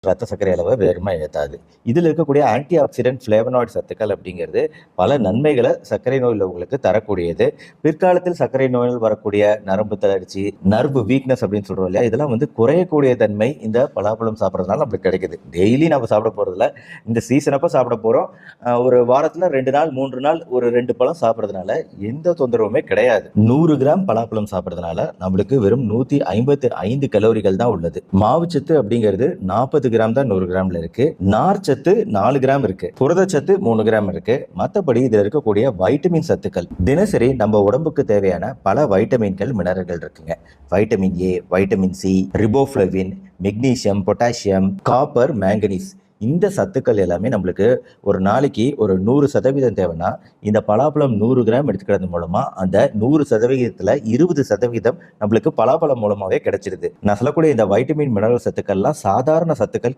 ரத்த சர்க்கரை அளவை வேகமாக ஏற்றாது. இதில் இருக்கக்கூடிய ஆன்டி ஆக்சிடென்ட் ஃப்ளேவனாய்டு சத்துக்கள் அப்படிங்கிறது பல நன்மைகளை சர்க்கரை நோயில் உங்களுக்கு தரக்கூடியது. பிற்காலத்தில் சர்க்கரை நோயில் வரக்கூடிய நரம்பு தளர்ச்சி, நர்வு வீக்னஸ் அப்படின்னு சொல்கிறோம் இல்லையா, இதெல்லாம் வந்து குறையக்கூடிய தன்மை இந்த பலாப்பழம் சாப்பிட்றதுனால நம்மளுக்கு கிடைக்குது. டெய்லி நம்ம சாப்பிட போகிறதில்ல, இந்த சீசன் அப்போ சாப்பிட போகிறோம். ஒரு வாரத்தில் 2 நாள் 3 நாள் ஒரு 2 பழம் சாப்பிட்றதுனால எந்த தொந்தரவுமே கிடையாது. 100 கிராம் பலாப்பழம் சாப்பிட்றதுனால நம்மளுக்கு வெறும் 155 கலோரிகள் தான் உள்ளது. மாவுச்சத்து அப்படிங்கிறது 40 கிராம் தான் 100 கிராம்ல இருக்கு. நார்ச்சத்து 4 கிராம் இருக்கு. புரதச்சத்து 3 கிராம் இருக்கு. மற்றபடி இதில் இருக்கக்கூடிய வைட்டமின் சத்துக்கள், தினசரி நம்ம உடம்புக்கு தேவையான பல வைட்டமின்கள், மினரல்கள் இருக்குங்க. Vitamin A, vitamin C, riboflavin, magnesium, potassium, copper, manganese, இந்த சத்துக்கள் எல்லாமே நம்மளுக்கு ஒரு நாளைக்கு ஒரு 100% தேவைன்னா இந்த பலாப்பழம் 100 கிராம் எடுத்துக்கிறது மூலமா அந்த 100%த்துல 20% நம்மளுக்கு பலாப்பழம் மூலமாவே கிடைச்சிருது. நான் சொல்லக்கூடிய இந்த வைட்டமின் மினரல் சத்துக்கள்லாம் சாதாரண சத்துக்கள்